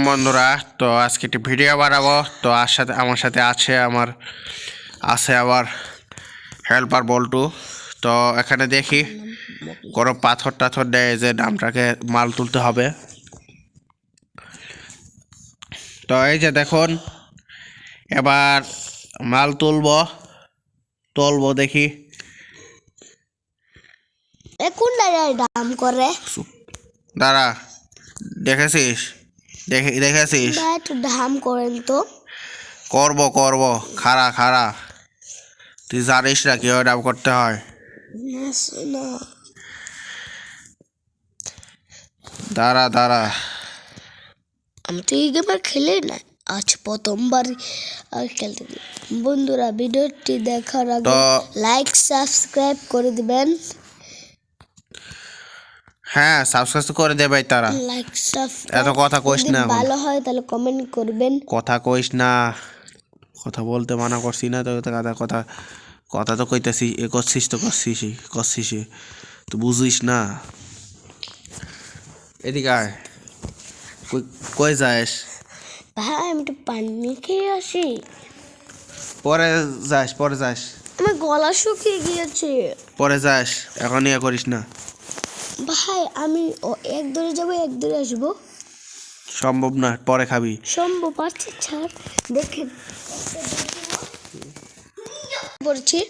বন্ধুরা, তো আজকে একটি ভিডিও বানাবো। তো আমার সাথে আছে আবার হেল্পার বল্টু। তো এখানে দেখি কোনো পাথর টাথর দেয় যে ডামটাকে মাল তুলতে হবে। তো এই যে দেখুন, এবার মাল তুলবো দেখি। এখন দাম করে দাঁড়া, দেখেছিস? দেখেছিস? একটু দাম করেন তো। করব খাড়া তুই জানিস না কিভাবে ডাম করতে হয়? না দাঁড়া আমি তো এই গেম আর খেলি না, আজ প্রথমবার খেলতে দিই। বন্ধুরা, ভিডিওটি দেখার আগে তো লাইক সাবস্ক্রাইব করে দিবেন। হ্যাঁ, সাবস্ক্রাইব করে দেবে তারা। লাইক সাবস্ক্রাইব এত কথা কইস না, ভালো হয় তাহলে কমেন্ট করবেন। কথা কইস না, কথা বলতে মানা করছি না তো। কথা তো কইতেছি, করছিস তো বুঝিস না। এদিকে আয়। কই যাস? ভাই, আমি একটু পানি খেয়ে আসি। পরে যাস আমার গলা শুকিয়ে গিয়েছে। পরে যাস, এখন ইয়ে করিস না। ভাই, আমি এক দূরে যাবো, এক দূরে আসবো। সম্ভব না, পরে খাবি। সম্ভব আছে, ছাড়। দেখেন পড়ছি।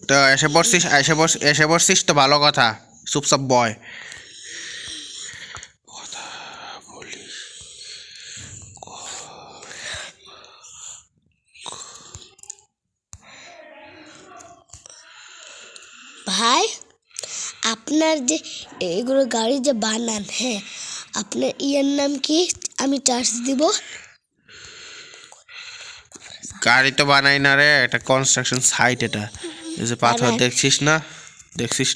তো এসে পড়ছিস তো ভালো কথা। চুপচাপ বয়। ভাই, আপনার যে এগুলো গাড়ি যে বানান, হ্যাঁ, আপনার ইয়ের নাম কি? আমি চার্জ দিব। গাড়ি তো বানাই না রে, এটা কনস্ট্রাকশন সাইট। এটা এই যে পাথর দেখছিস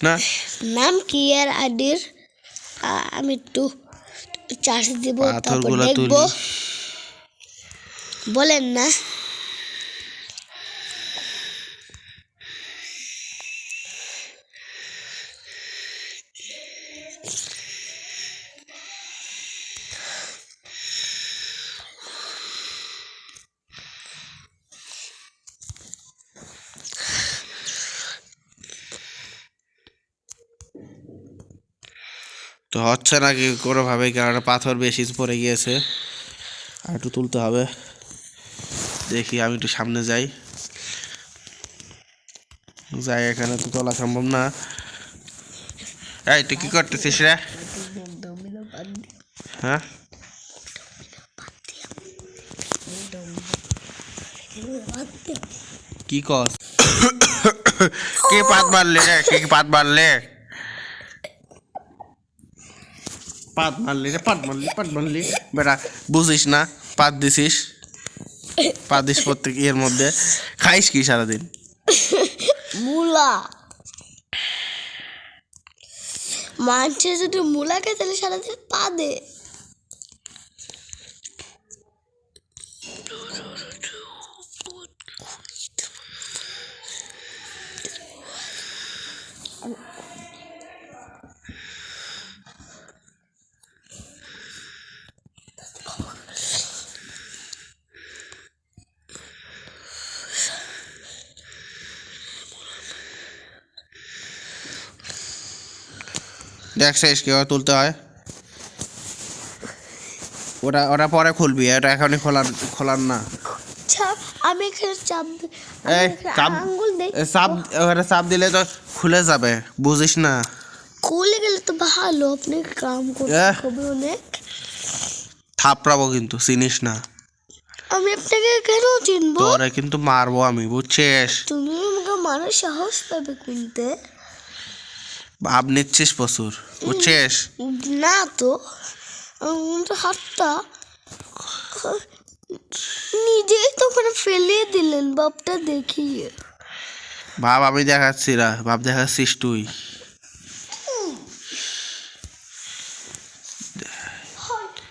না? নাম কি এর আইডির? আমি একটু চার্জ দিব, তারপর পাথরগুলো দেখবো। বলেন না। তো হচ্ছে নাকি কোনোভাবে, কারণ পাথর বেশি পড়ে গিয়েছে, আর একটু তুলতে হবে। দেখি, আমি একটু সামনে যাই। এখানে তো তোলা সম্ভব না। এই, তুই কি করতেছিস রে? হ্যাঁ, কি কস? কি পাত মারলি রে? পাত মারলি বেটা, বুঝিস না? পাত দিস প্রত্যেক ইয়ের মধ্যে। খাইস কি সারাদিন? মূলা। মানুষের যদি মূলা খায় তাহলে সারাদিন পাদে। দেখছিস কিভাবে তুলতে হয়? ওটা পরে খুলবি, এটা এখনই খোলার না। আমি এখানে চাপ দিলে তো খুলে যাবে, বুঝিস না? খুলে গেলে তো ভালো, আপনি কাম করতে হবে অনেক। থাপড়াবো কিন্তু, চিনিস না? আমি আপনাকে কেন চিনবো? তোরে কিন্তু মারবো আমি, বুঝছিস? তুমি আমাকে মারার সাহস পাবে কোনতে? ভাব নিচ্ছিস প্রচুর, বুঝছিস? না তো, হাতটা নিজেই তো ওখানে ফেলে দিলেন, বাপটা দেখিয়ে। ভাব আমি দেখাচ্ছি না, ভাব দেখাচ্ছিস তুই।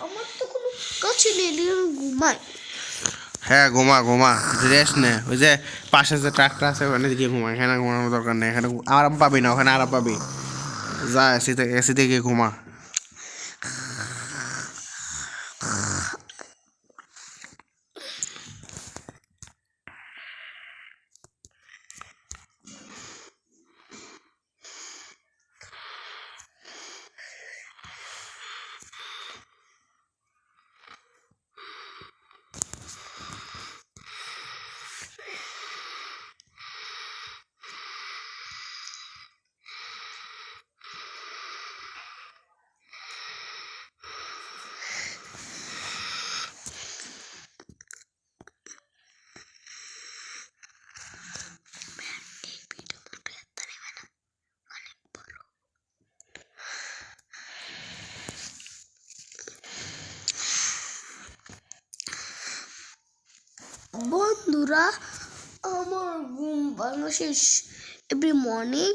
আমার তো কোনো কাছে নেই, ঘুমাই। হ্যাঁ, ঘুমা, রেস্ট নে। ওই যে পাশে যে ট্রাকটা আছে ওখানে গিয়ে ঘুমা। এখানে ঘুমানোর দরকার নেই, এখানে আরাম পাবি না, ওখানে আরাম পাবি। যা এসিতে গিয়ে ঘুমা। বন্ধুরা, আমার ঘুম ভাঙা শেষ। এভরি মর্নিং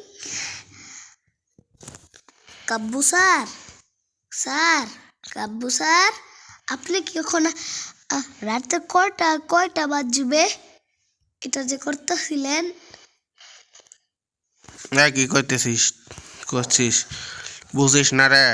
কাব্বু স্যার, কাব্বু স্যার, আপনি কি এখন রাতে কয়টা বাজবে এটা যে করতেছিলেন? কি করছিস বুঝিস না রে?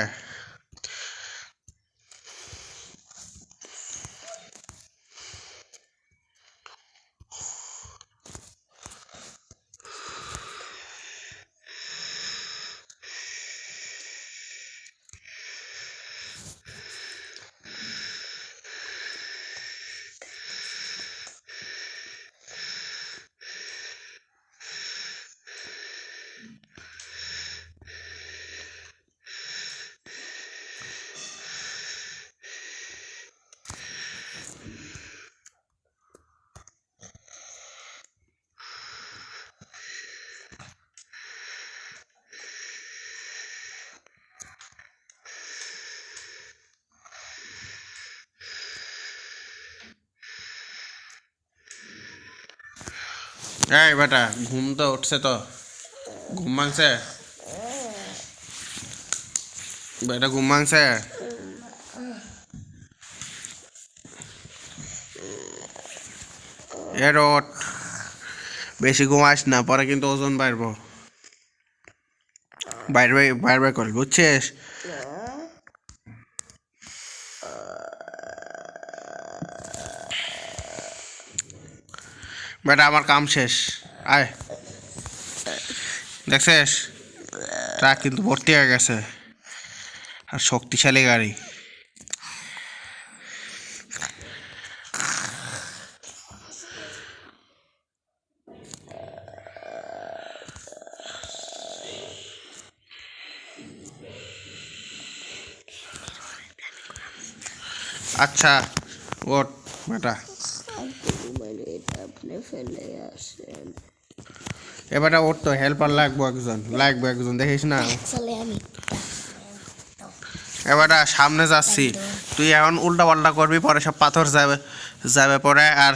এই বেটা, ঘুম তো উঠছে, তো ঘুম ভাঙছে বেটা, ঘুম ভাঙছে। এর ওঠ, বেশি ঘুমাস না, পরে কিন্তু ওজন বাড়বো। বাইরে করবি, বুঝছিস? বেটা, আমার কাম শেষ, আয়। দেখছিস, ট্রাক কিন্তু ভর্তি হয়ে গেছে, আর শক্তিশালী গাড়ি। আচ্ছা ওঠ বেটা, আপনি ফেলে আসেন। এবারে ওর তো হেল্পার লাগবো একজন, দেখিস না? চলে আমি এবারে সামনে যাচ্ছি, তুই এখন উল্টা পাল্টা করবি, পরে সব পাথর যাবে পরে, আর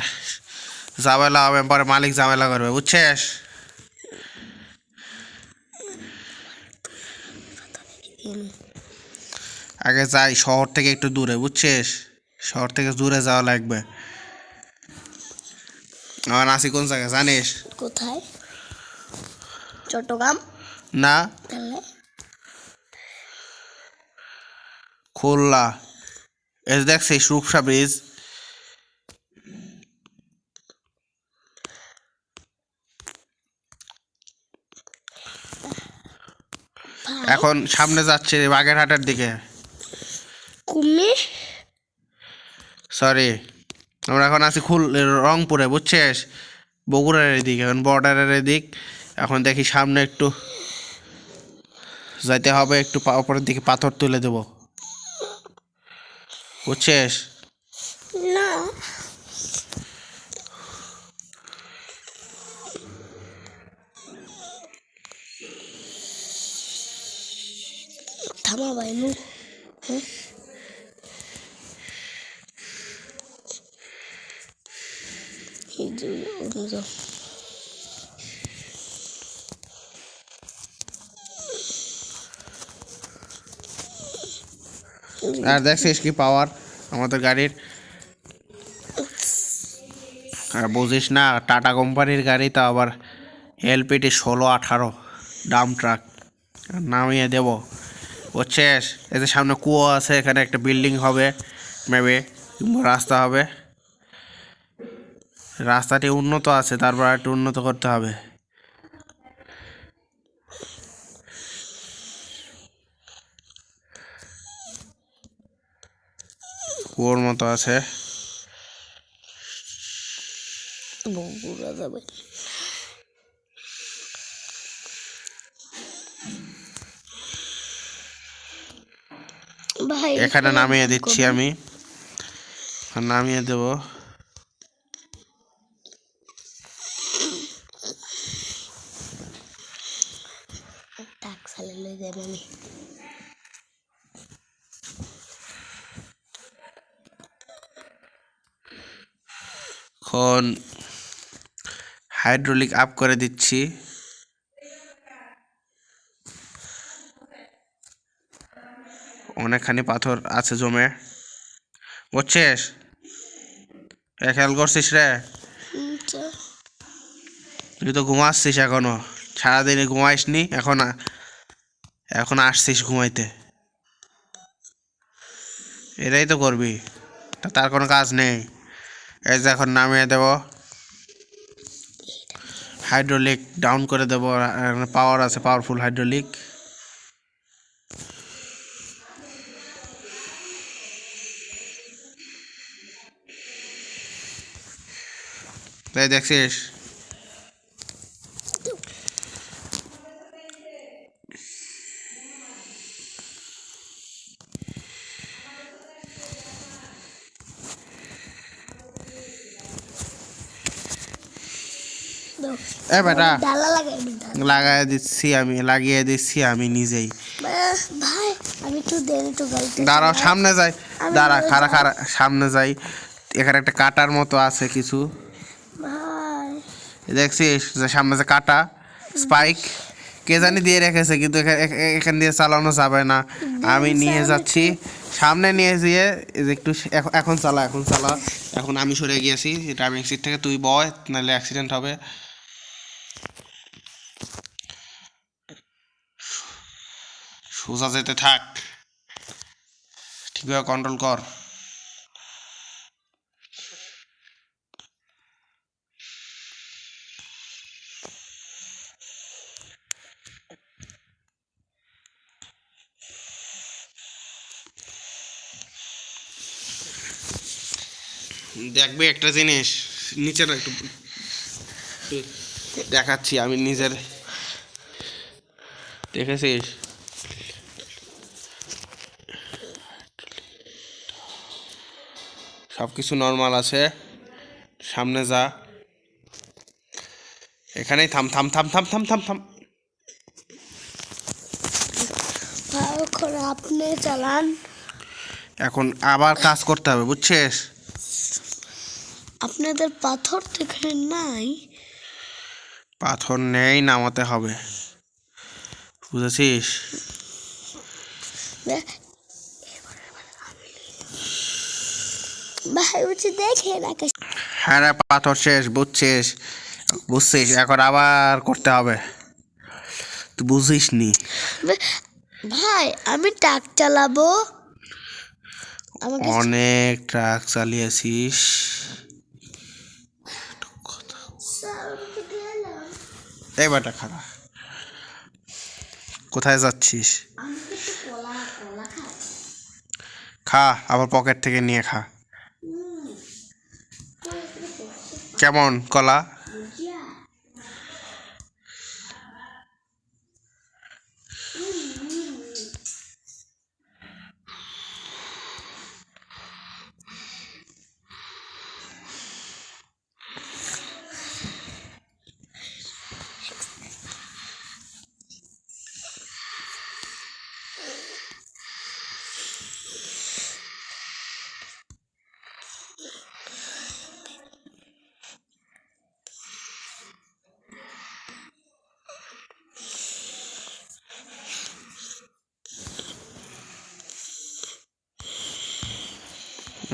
ঝামেলা হবে, পরে মালিক ঝামেলা করবে, বুঝছিস? আগে যাই শহর থেকে একটু দূরে, বুঝছিস? শহর থেকে দূরে যাওয়া লাগবে। আমার আছি কোন জায়গায় জানিস? কোথায়? চট্টগ্রাম? না, তাহলে খুলনা। এই যে দেখছিস রূপসা ব্রিজ, এখন সামনে যাচ্ছে বাগেরহাটের দিকে। কুমির? সরি, আমরা এখন আছি রংপুরে, বুঝছিস? বগুড়ার এদিক, এখন বর্ডারের এদিক। এখন দেখি সামনে একটু যাইতে হবে, একটু উপরের দিকে পাথর তুলে দেবো, বুঝছিস? না, থামা বাইনু। এই যে আর দেখছিস কি পাওয়ার আমাদের গাড়ির? আর বুঝিস না, টাটা কোম্পানির গাড়ি, তো আবার এলপিটি 16-18 ডাম ট্রাক, নামিয়ে দেব, বুঝছিস? এদের সামনে কুয়ো আছে, এখানে একটা বিল্ডিং হবে মেবি, রাস্তা হবে। রাস্তাটি উন্নত আছে, তারপর একটু উন্নত করতে হবে। কুয়োর মতো আছে। বগুড়া যাবে। ভাই এখানে নামিয়ে দিচ্ছি আমি, নামিয়ে দেব। টাক সালে লই যাবে আমি। এখন হাইড্রোলিক আপ করে দিচ্ছি। অনেকখানি পাথর আছে জমে, বুঝছিস? খেয়াল করছিস রে? তুই তো ঘুমাচ্ছিস এখনো, সারাদিনে ঘুমাইসনি, এখন আসছিস ঘুমাইতে। এটাই তো করবি, তার কোনো কাজ নেই। এই যে এখন নামিয়ে দেব, হাইড্রোলিক ডাউন করে দেব। পাওয়ার আছে, পাওয়ারফুল হাইড্রোলিক। তাই দেখছিস? এ বেটা, ডালা লাগিয়ে দিচ্ছি আমি নিজেই। ভাই আমি একটু দেন, একটু গাড়িতে দাঁড়াও, সামনে যাই, খাড়া সামনে যাই। এখানে একটা কাটার মতো আছে কিছু, ভাই দেখছিস? যে সামনে যে কাটা স্পাইক কে জানি দিয়ে রেখেছে, কিন্তু এখান দিয়ে চালানো যাবে না। আমি নিয়ে যাচ্ছি, সামনে নিয়ে গিয়ে একটু এখন চালা। এখন আমি সরে গিয়েছি ড্রাইভিং সিট থেকে, তুই বয়, নাহলে অ্যাক্সিডেন্ট হবে। সোজা যেতে থাক, ঠিকভাবে কন্ট্রোল কর। দেখবি একটা জিনিস, নিচে না একটু দেখাচ্ছি আমি নিজের, দেখেছিস? সব কিছু নর্মাল আছে, সামনে যা। এখানেই থাম। আপনি চালান। এখন আবার কাজ করতে হবে, বুঝছিস? আপনাদের পাথর তো এখানে নাই। পাথর নেই, নামাতে হবে, বুঝেছিস? ভাই উঠে দেখেন আকাশ। হ্যাঁ রে, পাথর শেষ, বুঝছিস? এখন আবার করতে হবে, তুই বুঝিস নি। ভাই আমি ট্রাক চালাবো। অনেক ট্রাক চালিয়েছিস। এই বেটা খারাপ, কোথায় যাচ্ছিস? খা, আবার পকেট থেকে নিয়ে খা। কেমন কলা?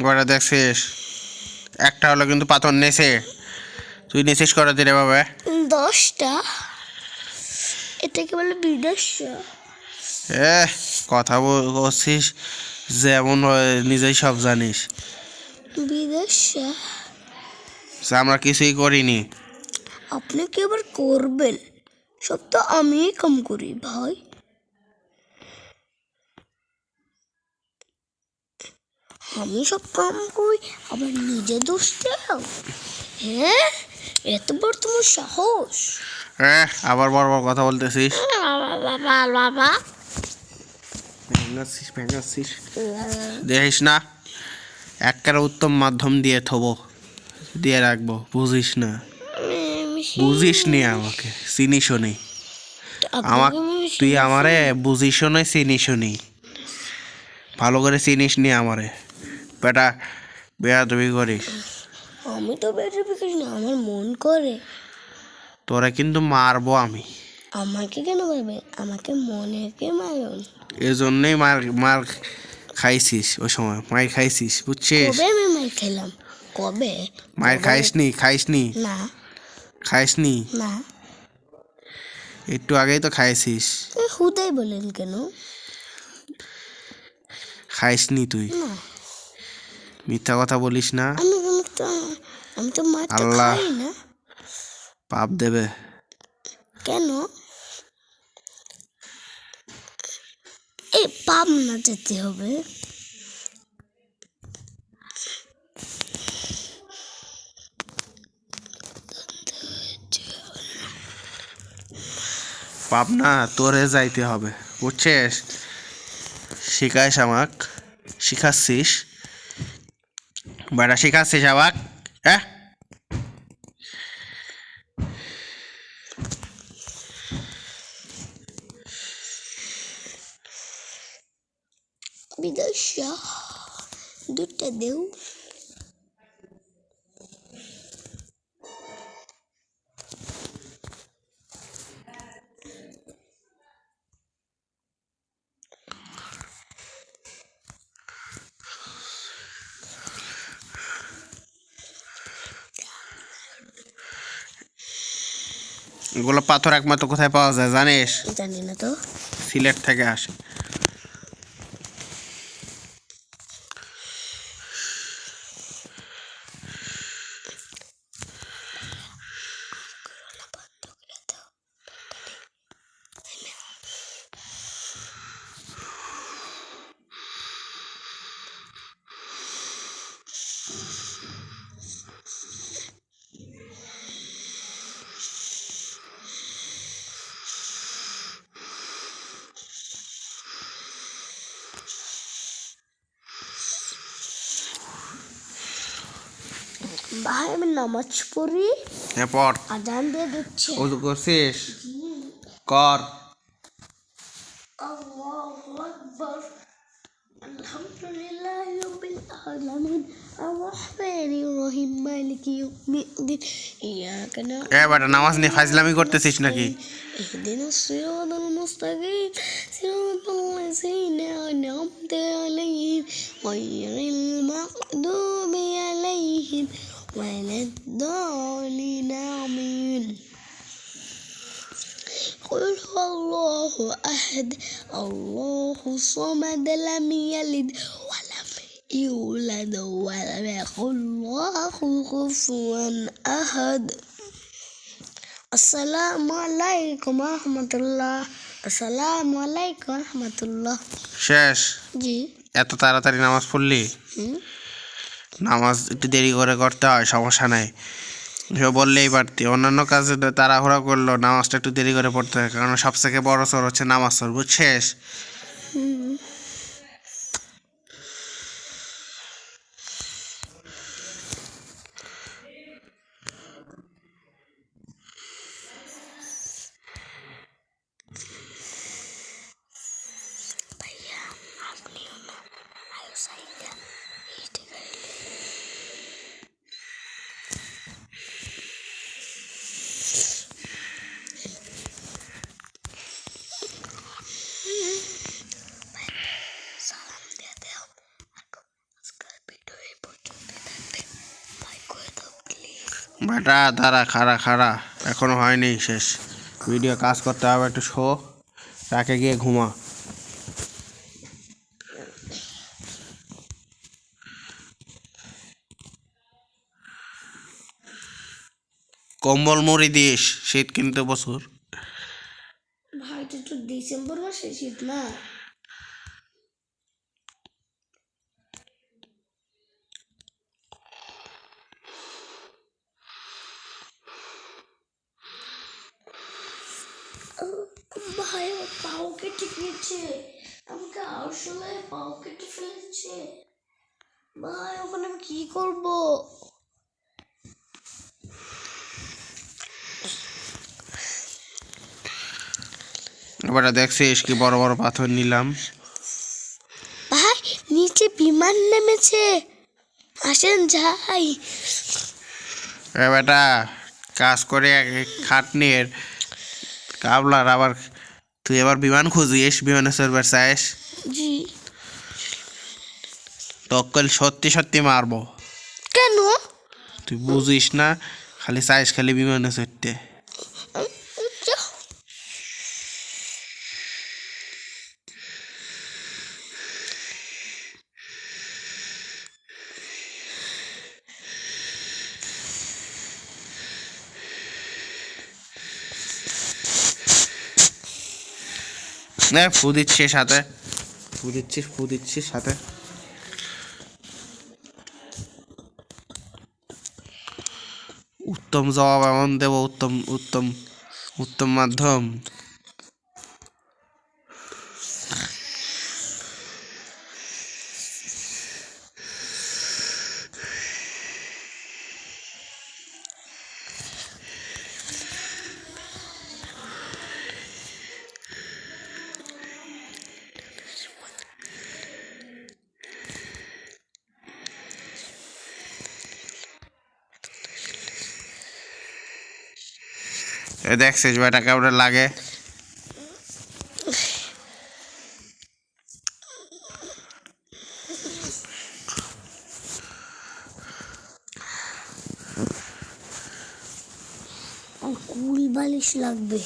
গোটা দেখছিস, একটা হলো কিন্তু পাথর নেছে, তুই নিছিস করে দিলে বাবা 10টা। এটাকে বলে বিদেশ। কথা বলছিস যেমন নিজেই সব জানিস। বিদেশ আমরা কিছুই করিনি। আপনি কি আবার করবেন? সব তো আমি কম করি ভাই। আমি সব কাম করি, আবার নিজে দোষ দাও? হ্যাঁ, এত বড় তোমার সাহস? আবার বড় বড় কথা বলতেছিস। বাবা দেখিস না, একটা উত্তম মাধ্যম দিয়ে রাখবো, বুঝিস না? বুঝিস নি আমাকে, চিনিসও নি তুই আমারে, বুঝিসও নি, চিনিসও নি, ভালো করে চিনিস নি আমারে। বেটা বেয়াদবি করিস। আমি তো বেরোবে করি না, আমার মন করে। তোরা কিন্তু মারবো আমি, আমাকে কেন মারবে? আমাকে মনেকে মারুন। এই জন্যই মার মার খাইছিস, ওই সময় মার খাইছিস, বুঝছিস? কবে আমি মার খেলাম? কবে? মার খাইসনি না খাইসনি, না, একটু আগেই তো খাইছিস। হুদাই বলেন কেন? খাইসনি তুই, না, মিথ্যা কথা বলিস না, আমি তো মার তো আল্লাহ খাই না। পাপ দেবে। কেন? এই পাপ না যেতে হবে। পাপ না, তোরে যাইতে হবে, বুঝছিস? শিখাইস আমাক, শিখাচ্ছিস বেটা, শিখাচ্ছিস আমাক, হ্যাঁ? বিদেশা দুটা দেও। এগুলো পাথর একমাত্র কোথায় পাওয়া যায় জানিস? জানি না তো। সিলেট থেকে আসে। ভাই আমি নামাজ পড়ি, এরপর আজান দিয়ে দিচ্ছে। ওযু করছিস? কর। আল্লাহু আকবার। আলহামদুলিল্লাহি রাব্বিল আলামিন আর-রাহমানির রহিম মালিকি ইয়াউমিদ্দিন ইয়াকা না'বুদু এ বেটা, নামাজ নিয়ে ফাজলামি করতেছিস নাকি? ইহদিনাস সিরাতাল মুস্তাকিম সিরাতাল লাযিনা আন'আমতা আলাইহিম গায়রিল মাগদুবি আলাইহিম ওয়ালাদ-দাল্লিন আমিন। قل هو الله أحد الله الصمد لم يلد ولم يولد ولم يكن له كفوا أحد। আসসালামু আলাইকুম রহমতুল্লাহ। আসসালামু আলাইকুম রহমতুল্লাহ। শেষ? জি। এত তাড়াতাড়ি নামাজ পড়লি? নামাজ একটু দেরি করে করতে হয়, সমস্যা নাই, বললেই পারতি। অন্যান্য কাজে তাড়াহুড়া করলো, নামাজটা একটু দেরি করে পড়তে হয়, কারণ সবথেকে বড় চোর হচ্ছে নামাজ চোর, বুঝছিস? বেটা দাঁড়া, খাড়া, এখনো হয়নি শেষ। ভিডিও কাজ করতে হবে, একটু শো, রাকে গিয়ে ঘুমা। কম্বল মুড়ি দিস, শীত কিন্তু বছর। ভাই এটা তো ডিসেম্বর মাসে শীত না। ভাই আমার পাও কেটে গিয়েছে, আমাকে আসলে পাও কেটে ফেলেছে। ভাই ওখানে আমি কি করব? এবার দেখছিস কি বড় বড় পাথর নিলাম। ভাই নিচে বিমান নেমেছে, আসেন যাই। এ বেটা কাজ করে খাটনির কাবলার আবার তুই এবার বিমান খুঁজিস বিমানে চড়বার চাইস জি। তকল সত্যি সত্যি মারবো কেন? তুই বুঝিস না খালি চাইস খালি বিমানে চড়তে আচ্ছা। ফু দিচ্ছি সাথে ফু দিচ্ছি সাথে উত্তম জবাব এমন দেব উত্তম উত্তম উত্তম মাধ্যম এ দেখছিস বেটা কেমন লাগে কুল বালিশ লাগবে।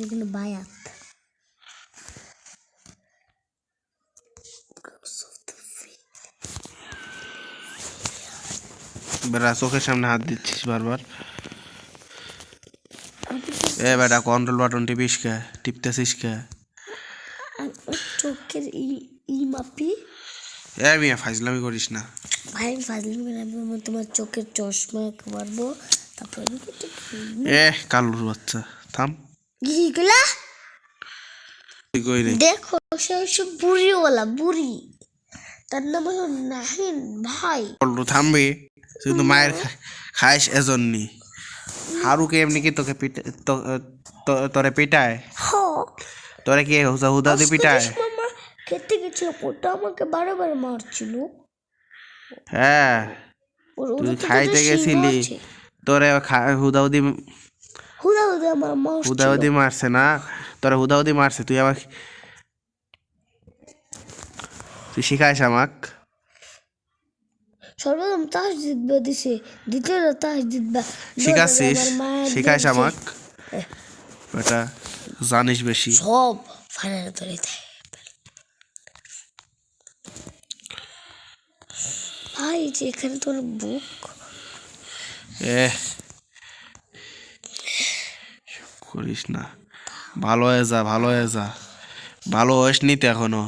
এগুলো বায়াত। বেটা চোখের সামনে হাত দিচ্ছিস বারবার এ বেটা কন্ট্রোল বাটন টিপিস কে টিপতেছিস কে চোখের ই মাপি। এ মিয়া ফাজলামি করিস না ভাই ফাজলিম করে তোমার চোখের চশমা মারবো তারপর এ কালুর বাচ্চা থাম এইগুলা তুই কই রে দেখো সে বুড়িওয়ালা বুড়ি তার নাম হলো নাহিন ভাই। পল্টু থামবি তুই তো মায়ের খাইস এজন্যই হারুকে এমনি কি তোকে তোরে পিটায় তোরে কি হুদা দি পিটায় মামা খেতে গেছিল ওটা আমাকে বারবার মারছিল। হ্যাঁ তুই খাইতে গেছিলি তোরে হুদাউদি হুদা আমার মারছিল। হুদাউদি মারছে না তোরে হুদাউদি মারছে তুই আবার তুই শিখাইস আমাক সর্বপ্রথম তাস জিতবে দিছে দ্বিতীয় তাস জিতবা শিখাচ্ছিস শিখাইস আমাক বেটা জানিস বেশি সব ফাইনালে ধরে দেয় ভাই যে এখানে তোর বুক এ করিস না ভালো হয়ে যা ভালো হয়ে যা ভালো হইস নি তো এখনো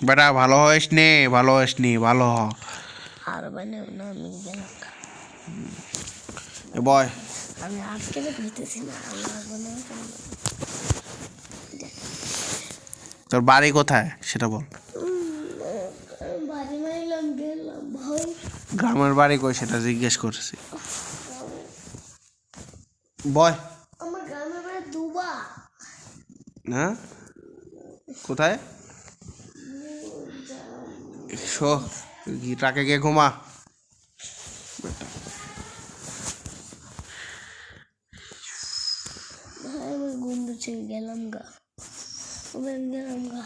বেটা ভালো হইস নি ভালো হ আর মানে না আমি গেলাম এ বয় আমি আজকে বুঝতেছি না তোর বাড়ি কোথায় সেটা বল বাড়ি মাইলাম গেলাম ভাই গ্রামের বাড়ি কই সেটা জিজ্ঞেস করছি বয় আমার গ্রামের বাড়ি দুবা। হ্যাঁ কোথায় শো ট্রাকে গিয়ে ঘুমা আমি ঘুম দিচ্ছে গেলাম গা গেলাম গা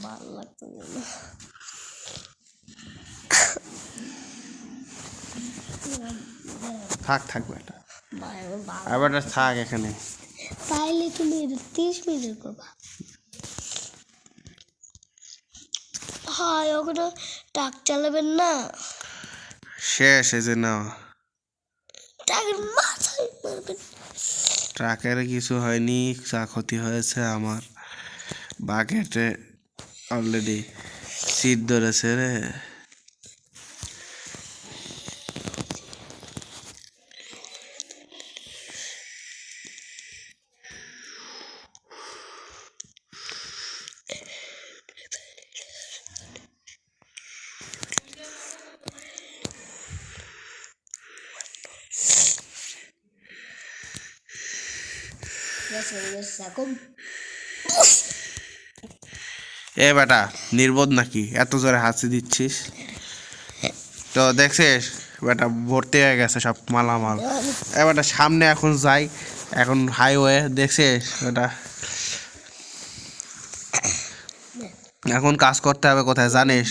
ভালো লাগতো না থাক বেটা আর বেটা থাক এখানে পাইলে তুমি 30 মিনিট করবা। হয় ওখানে ট্রাক চালাবেন না শেষ এই যে না ট্রাকের মাথায় মারবেন। ট্রাকের কিছু হয়নি যা ক্ষতি হয়েছে আমার বাকেটে অলরেডি সিট ধরেছে রে এ বেটা নির্বোধ নাকি এত জোরে হাসি দিচ্ছিস? তো দেখছিস বেটা ভর্তি হয়ে গেছে সব মালামাল। এ বেটা সামনে এখন যাই, এখন হাইওয়ে দেখছিস বেটা। এখন কাজ করতে হবে কোথায় জানিস?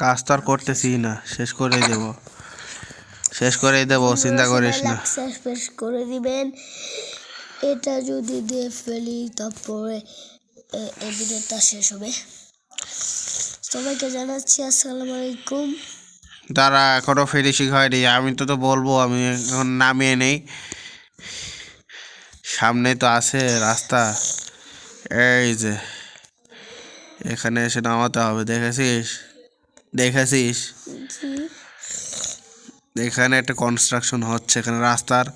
কাজ তো আর করতেছি না, শেষ করে দেবো চিন্তা করিস না। শেষ করে দিবেন। এটা যদি দিয়ে ফেলি তারপরে এই ভিডিওটা শেষ হবে। সবাইকে জানাচ্ছি আসসালামু আলাইকুম। তারা এখনো ফিনিশিং হয়নি, আমি তো বলবো, আমি এখন নামিয়ে নেই। সামনে তো আছে রাস্তা, এই যে এখানে এসে নামাতে হবে। দেখেছিস এখানে একটা কনস্ট্রাকশন হচ্ছে, এখানে রাস্তার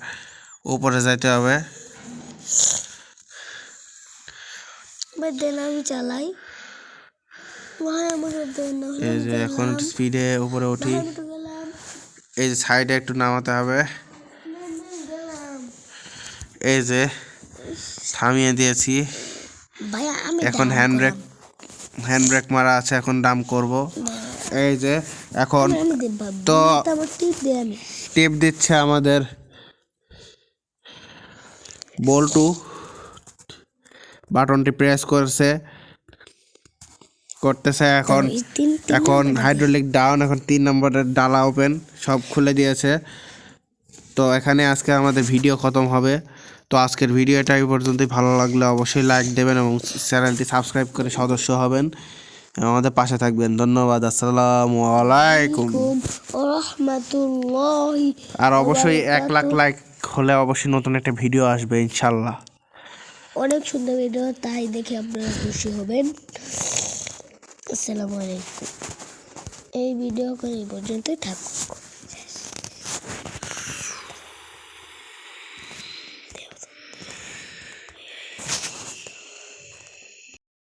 উপরে যাইতে হবে। দেন আমি চালাই ভাই, আমাকে দেন না। এই যে এখন স্পিডে উপরে উঠি, আমি তো গেলাম। এই যে সাইডে একটু নামাতে হবে। গেলাম এই যে থামিয়ে দিয়েছি, ভাই। আমি এখন হ্যান্ড ব্রেক মারা আছে, এখন ডাম করব। এই যে এখন তো টিপ দিচ্ছে আমাদের বল্টু, বাটনটি প্রেস করতেছে এখন হাইড্রোলিক ডাউন, এখন 3 নম্বরের ডালা ওপেন, সব খুলে দিয়েছে। তো এখানে আজকে আমাদের ভিডিও খতম হবে। তো আজকের ভিডিওটা এই পর্যন্তই। ভালো লাগলে অবশ্যই লাইক দেবেন এবং চ্যানেলটি সাবস্ক্রাইব করে সদস্য হবেন, আমাদের পাশে থাকবেন। ধন্যবাদ। আসসালামু আলাইকুম। আর অবশ্যই 1 লাখ লাইক হলে অবশ্যই নতুন একটা ভিডিও আসবে ইনশাল্লাহ। অনেক সুন্দর ভিডিও, তাই দেখে আপনারা খুশি হবেন। আসসালামু আলাইকুম। এই ভিডিও এই পর্যন্তই থাকুক।